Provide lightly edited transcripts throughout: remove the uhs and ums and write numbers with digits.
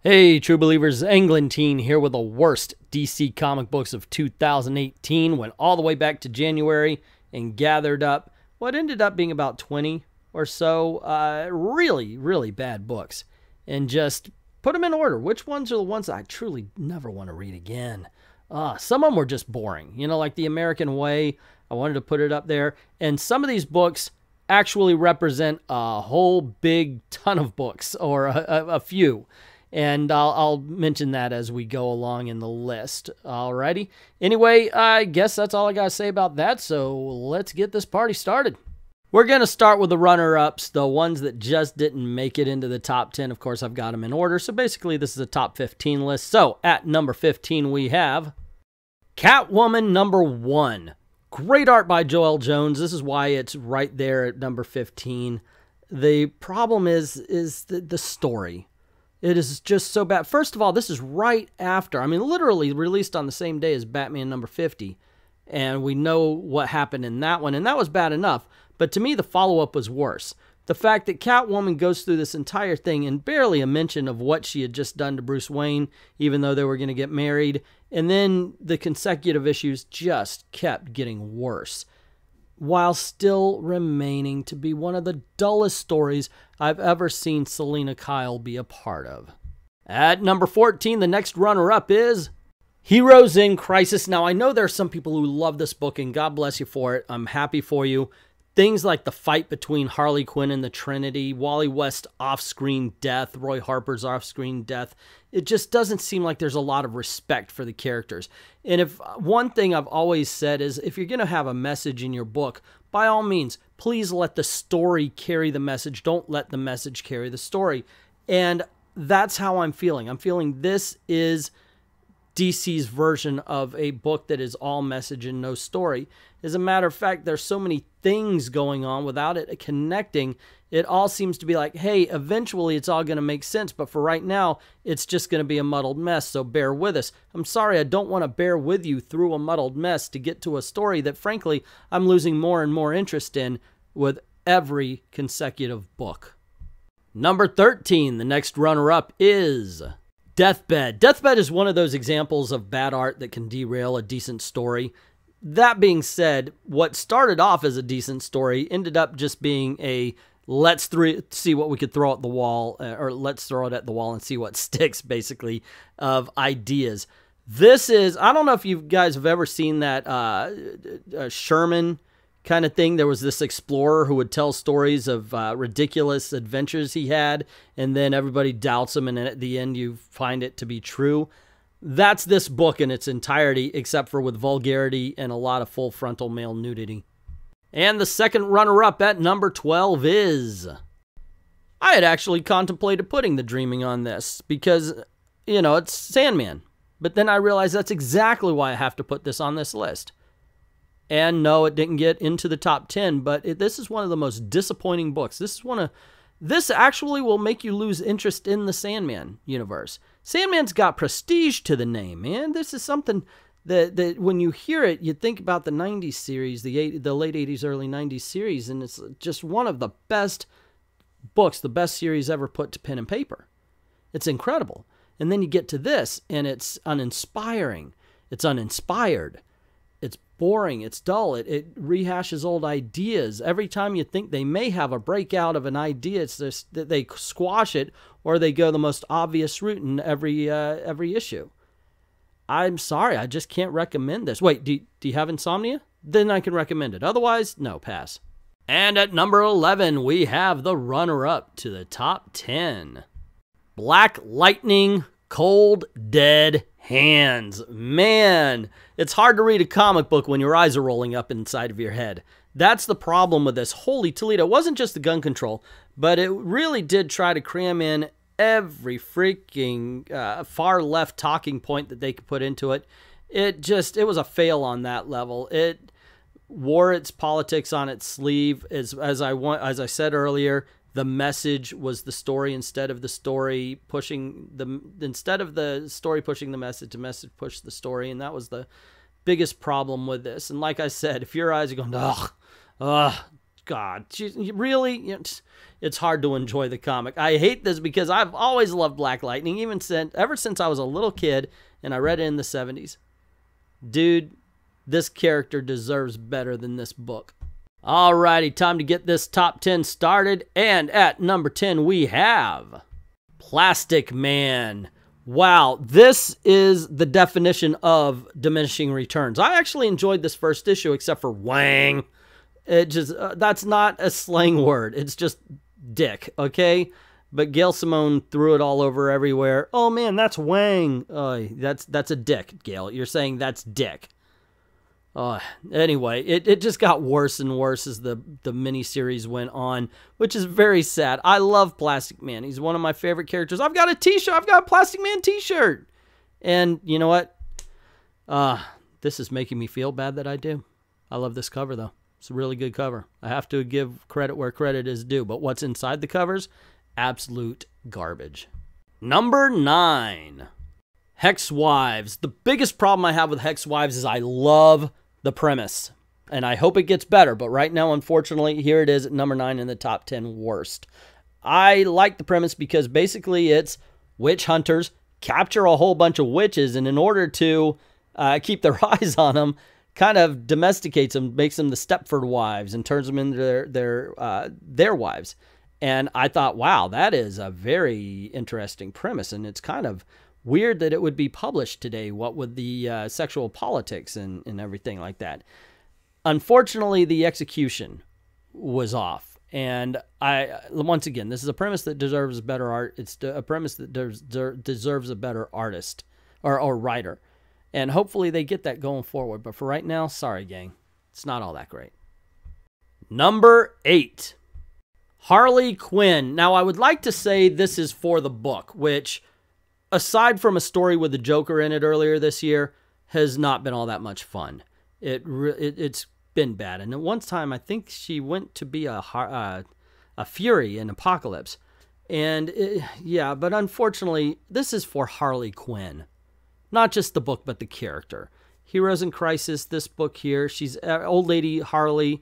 Hey, true believers, Englentine here with the worst DC comic books of 2018. Went all the way back to January and gathered up what ended up being about 20 or so really bad books and just put them in order. Which ones are the ones that I truly never want to read again? Some of them were just boring, you know, like The American Way. I wanted to put it up there. And some of these books actually represent a whole big ton of books, or a few. And I'll mention that as we go along in the list. Alrighty. Anyway, I guess that's all I got to say about that, so let's get this party started. We're going to start with the runner-ups, the ones that just didn't make it into the top 10. Of course, I've got them in order, so basically this is a top 15 list. So, at number 15, we have Catwoman number 1. Great art by Joelle Jones. This is why it's right there at number 15. The problem is the story. It is just so bad. First of all, this is right after, I mean, literally released on the same day as Batman number 50. And we know what happened in that one, and that was bad enough. But to me, the follow-up was worse. The fact that Catwoman goes through this entire thing and barely a mention of what she had just done to Bruce Wayne, even though they were going to get married. And then the consecutive issues just kept getting worse, while still remaining to be one of the dullest stories I've ever seen Selina Kyle be a part of. At number 14, the next runner-up is Heroes in Crisis. Now, I know there are some people who love this book, and God bless you for it. I'm happy for you. Things like the fight between Harley Quinn and the Trinity, Wally West's off-screen death, Roy Harper's off-screen death, it just doesn't seem like there's a lot of respect for the characters. And if one thing I've always said is, if you're going to have a message in your book, by all means, please let the story carry the message. Don't let the message carry the story. And that's how I'm feeling. I'm feeling this is DC's version of a book that is all message and no story. As a matter of fact, there's so many things going on without it connecting. It all seems to be like, hey, eventually it's all going to make sense, but for right now, it's just going to be a muddled mess, so bear with us. I'm sorry, I don't want to bear with you through a muddled mess to get to a story that, frankly, I'm losing more and more interest in with every consecutive book. Number 13, the next runner-up is Deathbed. Deathbed is one of those examples of bad art that can derail a decent story. That being said, what started off as a decent story ended up just being a let's see what we could throw at the wall, or let's throw it at the wall and see what sticks, basically, of ideas. This is, I don't know if you guys have ever seen that Sherman kind of thing. There was this explorer who would tell stories of ridiculous adventures he had, and then everybody doubts him, and then at the end you find it to be true. That's this book in its entirety, except for with vulgarity and a lot of full frontal male nudity. And the second runner-up at number 12 is... I had actually contemplated putting The Dreaming on this because, you know, it's Sandman. But then I realized that's exactly why I have to put this on this list. And no, it didn't get into the top 10, but this is one of the most disappointing books. This actually will make you lose interest in the Sandman universe. Sandman's got prestige to the name, man. This is something that when you hear it, you think about the 90s series, the late 80s, early 90s series, and it's just one of the best books, the best series ever put to pen and paper. It's incredible. And then you get to this, and it's uninspiring. It's uninspired. It's boring. It's dull. It rehashes old ideas. Every time you think they may have a breakout of an idea, it's just that they squash it, or they go the most obvious route in every issue. I'm sorry, I just can't recommend this. Wait, do you have insomnia? Then I can recommend it. Otherwise, no, pass. And at number 11, we have the runner-up to the top 10. Black Lightning, Cold Dead Hands. Man, it's hard to read a comic book when your eyes are rolling up inside of your head. That's the problem with this. Holy Toledo. It wasn't just the gun control, but it really did try to cram in every freaking far left talking point that they could put into it. It was a fail on that level. It wore its politics on its sleeve. As I said earlier, the message was the story instead of the story pushing the message, the message pushed the story, and that was the biggest problem with this. And like I said, if your eyes are going, ugh, God, really? It's hard to enjoy the comic. I hate this because I've always loved Black Lightning, ever since I was a little kid and I read it in the 70s. Dude, this character deserves better than this book. Alrighty, time to get this top 10 started. And at number 10, we have Plastic Man. Wow, this is the definition of diminishing returns. I actually enjoyed this first issue, except for Wang. It just, that's not a slang word. It's just dick, okay? But Gail Simone threw it all over everywhere. Oh man, that's Wang. That's a dick, Gail. You're saying that's dick. Anyway, it just got worse and worse as the miniseries went on, which is very sad. I love Plastic Man. He's one of my favorite characters. I've got a t-shirt. I've got a Plastic Man t-shirt. And you know what? This is making me feel bad that I do. I love this cover, though. It's a really good cover. I have to give credit where credit is due. But what's inside the covers? Absolute garbage. Number 9. Hex Wives. The biggest problem I have with Hex Wives is I love the premise, and I hope it gets better, but right now, unfortunately, here it is at number 9 in the top 10 worst. I like the premise because basically it's witch hunters capture a whole bunch of witches, and in order to keep their eyes on them, kind of domesticates them, makes them the Stepford wives, and turns them into their wives. And I thought, wow, that is a very interesting premise, and it's kind of weird that it would be published today, what with the sexual politics and everything like that. Unfortunately, the execution was off. And once again, this is a premise that deserves better art. It's a premise that deserves a better artist or writer. And hopefully they get that going forward. But for right now, sorry, gang. It's not all that great. Number 8. Harley Quinn. Now, I would like to say this is for the book, which, aside from a story with the Joker in it earlier this year, has not been all that much fun. It's been bad. And at one time, I think she went to be a Fury in Apocalypse. And yeah, but unfortunately, this is for Harley Quinn. Not just the book, but the character. Heroes in Crisis, this book here, she's old lady Harley.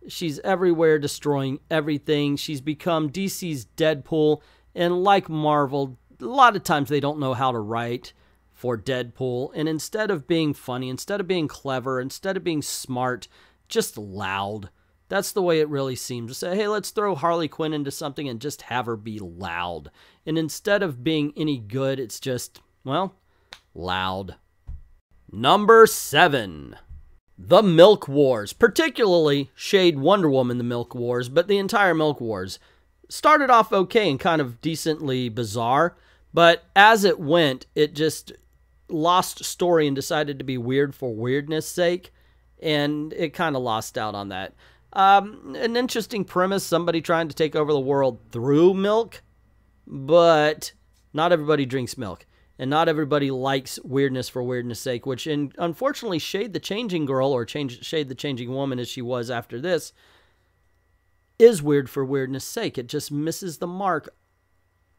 She's everywhere destroying everything. She's become DC's Deadpool. And like Marvel, a lot of times they don't know how to write for Deadpool, and instead of being funny, instead of being clever, instead of being smart, just loud. That's the way it really seems. To say, hey, let's throw Harley Quinn into something and just have her be loud. And instead of being any good, it's just, well, loud. Number 7. The Milk Wars. Particularly Shade Wonder Woman, the Milk Wars, but the entire Milk Wars started off okay and kind of decently bizarre. But as it went, it just lost story and decided to be weird for weirdness' sake. And it kind of lost out on that. An interesting premise, somebody trying to take over the world through milk. But not everybody drinks milk. And not everybody likes weirdness for weirdness' sake. Which, unfortunately, Shade the Changing Girl, or Shade the Changing Woman as she was after this, is weird for weirdness' sake. It just misses the mark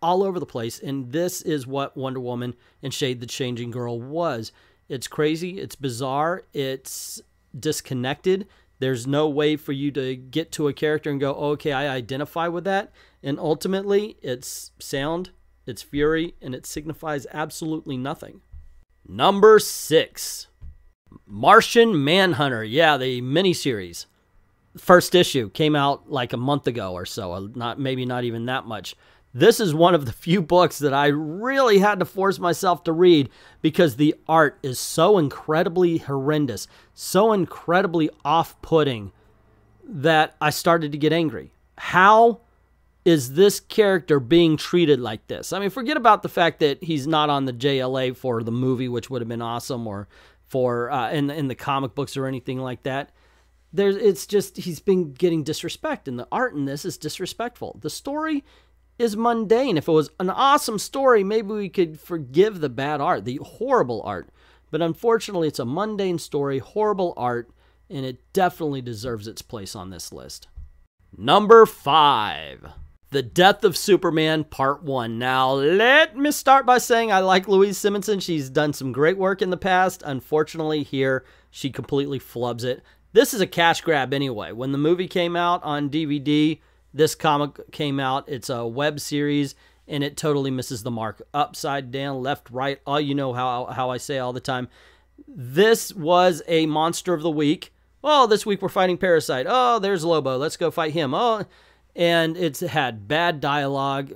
all over the place, and this is what Wonder Woman and Shade the Changing Girl was. It's crazy, it's bizarre, it's disconnected. There's no way for you to get to a character and go, oh, okay, I identify with that. And ultimately, it's sound, it's fury, and it signifies absolutely nothing. Number 6. Martian Manhunter. Yeah, the miniseries. First issue came out like a month ago or so, maybe not even that much. This is one of the few books that I really had to force myself to read because the art is so incredibly horrendous, so incredibly off-putting that I started to get angry. How is this character being treated like this? I mean, forget about the fact that he's not on the JLA for the movie, which would have been awesome, or for in the comic books or anything like that. It's just he's been getting disrespect, and the art in this is disrespectful. The story is mundane. If it was an awesome story, maybe we could forgive the bad art, the horrible art. But unfortunately, it's a mundane story, horrible art, and it definitely deserves its place on this list. Number 5. The Death of Superman, Part 1. Now, let me start by saying I like Louise Simonson. She's done some great work in the past. Unfortunately, here, she completely flubs it. This is a cash grab anyway. When the movie came out on DVD, this comic came out. It's a web series, and it totally misses the mark. Upside down, left, right. Oh, you know how I say all the time. This was a monster of the week. Oh, this week we're fighting Parasite. Oh, there's Lobo. Let's go fight him. Oh, and it's had bad dialogue.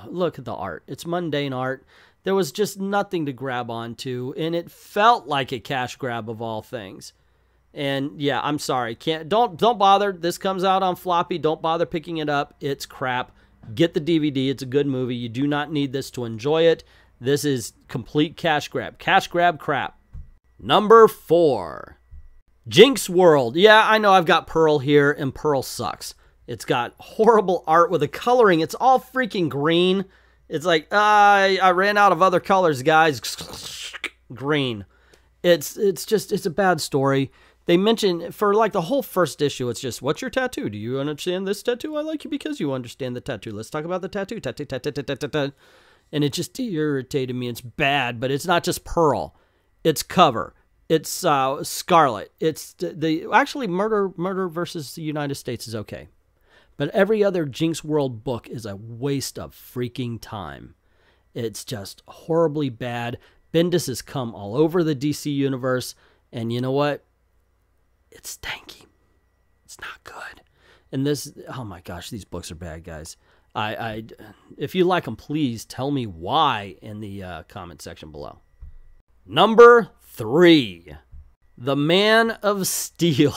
Look at the art. It's mundane art. There was just nothing to grab onto, and it felt like a cash grab of all things. And yeah, I'm sorry. Don't bother. This comes out on floppy. Don't bother picking it up. It's crap. Get the DVD. It's a good movie. You do not need this to enjoy it. This is complete cash grab. Cash grab crap. Number 4. Jinx World. Yeah, I know I've got Pearl here, and Pearl sucks. It's got horrible art with the coloring. It's all freaking green. It's like, I ran out of other colors, guys. Green. It's a bad story. They mention, for like the whole first issue, it's just, what's your tattoo? Do you understand this tattoo? I like you because you understand the tattoo. Let's talk about the tattoo. Tattoo. And it just irritated me. It's bad, but it's not just Pearl. It's Cover. It's Scarlet. It's actually Murder versus the United States is okay. But every other Jinx World book is a waste of freaking time. It's just horribly bad. Bendis has come all over the DC universe, and you know what? It's stanky. It's not good. And this, oh my gosh, these books are bad, guys. If you like them, please tell me why in the comment section below. Number 3, The Man of Steel.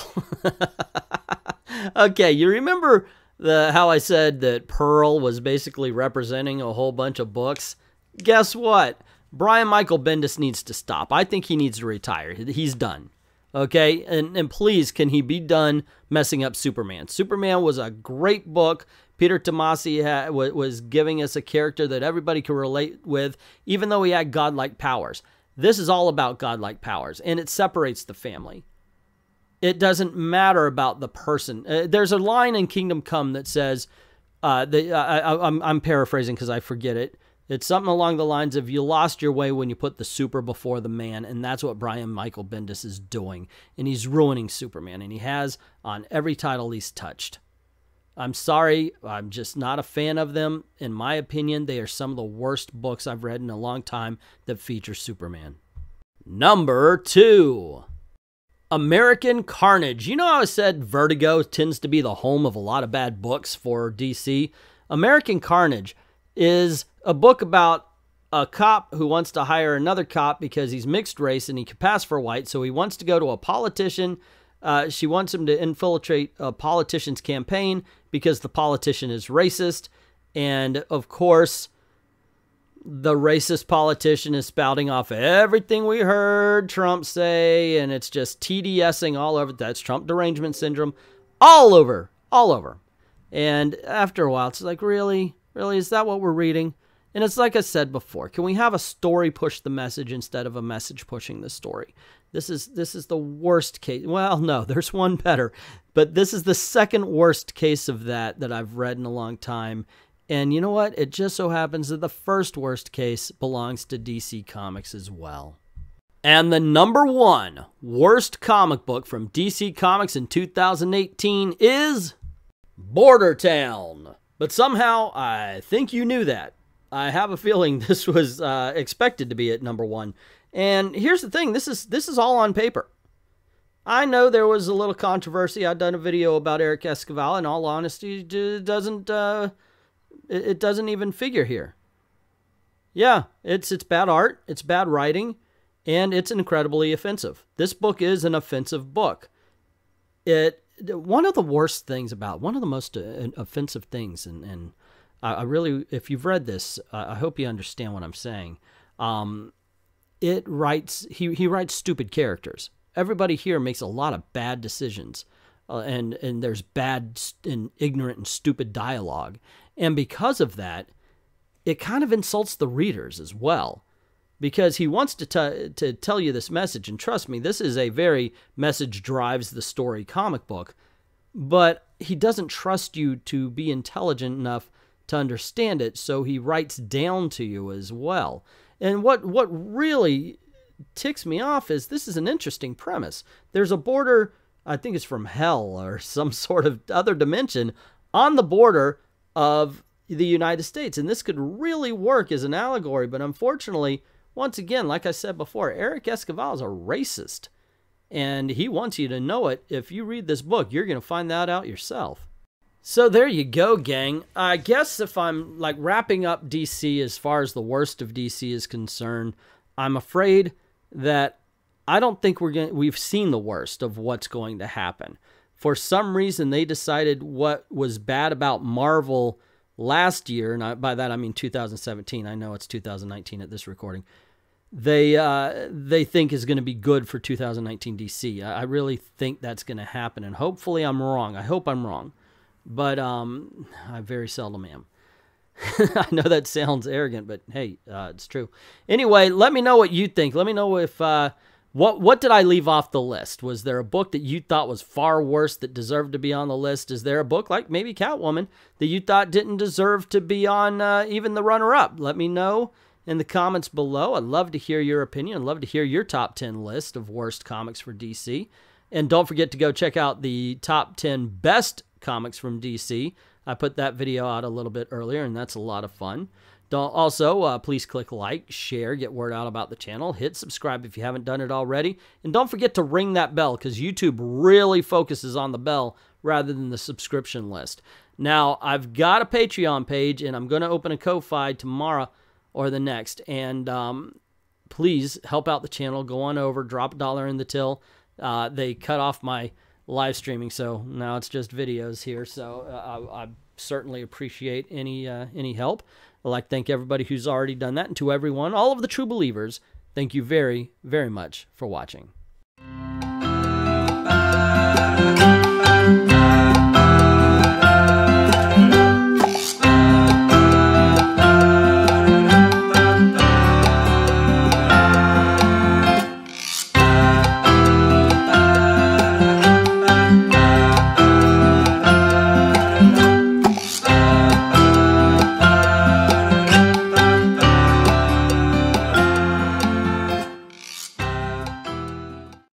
Okay, you remember how I said that Pearl was basically representing a whole bunch of books? Guess what? Brian Michael Bendis needs to stop. I think he needs to retire. He's done. Okay? And please, can he be done messing up Superman? Superman was a great book. Peter Tomasi was giving us a character that everybody could relate with, even though he had godlike powers. This is all about godlike powers, and it separates the family. It doesn't matter about the person. There's a line in Kingdom Come that says, I'm paraphrasing because I forget it. It's something along the lines of, you lost your way when you put the super before the man, and that's what Brian Michael Bendis is doing. And he's ruining Superman, and he has on every title he's touched. I'm sorry, I'm just not a fan of them. In my opinion, they are some of the worst books I've read in a long time that feature Superman. Number 2. American Carnage. You know how I said Vertigo tends to be the home of a lot of bad books for DC? American Carnage is a book about a cop who wants to hire another cop because he's mixed race and he can pass for white, so he wants to go to a politician. She wants him to infiltrate a politician's campaign because the politician is racist. And, of course, the racist politician is spouting off everything we heard Trump say, and it's just TDSing all over. That's Trump derangement syndrome all over. And after a while, it's like, really? Really? Is that what we're reading? And it's like I said before, can we have a story push the message instead of a message pushing the story? This is the worst case. Well, no, there's one better, but this is the second worst case of that I've read in a long time. And you know what? It just so happens that the first worst case belongs to DC Comics as well. And the number 1 worst comic book from DC Comics in 2018 is Border Town. But somehow, I think you knew that. I have a feeling this was expected to be at number 1. And here's the thing, this is all on paper. I know there was a little controversy. I've done a video about Eric Esquivel. In all honesty, it doesn't even figure here. Yeah, it's bad art, it's bad writing, and it's incredibly offensive. This book is an offensive book. One of the worst things about, one of the most offensive things, and I really, if you've read this, I hope you understand what I'm saying. He writes stupid characters. Everybody here makes a lot of bad decisions, and there's bad and ignorant and stupid dialogue. And because of that, it kind of insults the readers as well, because he wants to tell you this message. And trust me, this is a very message drives the story comic book, but he doesn't trust you to be intelligent enough to understand it, so he writes down to you as well. And what really ticks me off is this is an interesting premise. There's a border, I think it's from hell or some sort of other dimension, on the border of the United States. And this could really work as an allegory. But unfortunately, once again, like I said before, Eric Esquivel is a racist. And he wants you to know it. If you read this book, you're going to find that out yourself. So there you go, gang. I guess if I'm like wrapping up DC as far as the worst of DC is concerned, I'm afraid that I don't think we've seen the worst of what's going to happen. For some reason, they decided what was bad about Marvel last year, and by that I mean 2017. I know it's 2019 at this recording. They think is going to be good for 2019 DC. I really think that's going to happen, and hopefully I'm wrong. I hope I'm wrong, but I very seldom am. I know that sounds arrogant, but hey, it's true. Anyway, let me know what you think. Let me know if what did I leave off the list? Was there a book that you thought was far worse that deserved to be on the list? Is there a book like maybe Catwoman that you thought didn't deserve to be on even the runner-up? Let me know in the comments below. I'd love to hear your opinion. I'd love to hear your top 10 list of worst comics for DC. And don't forget to go check out the top 10 best comics from DC. I put that video out a little bit earlier, and that's a lot of fun. Please click like, share, get word out about the channel. Hit subscribe if you haven't done it already. And don't forget to ring that bell, because YouTube really focuses on the bell rather than the subscription list. Now, I've got a Patreon page, and I'm going to open a Ko-Fi tomorrow or the next. And please help out the channel. Go on over, drop $1 in the till. They cut off my live streaming, so now it's just videos here. So I certainly appreciate any help. I'd like to thank everybody who's already done that, and to everyone, all of the true believers, thank you very, very much for watching.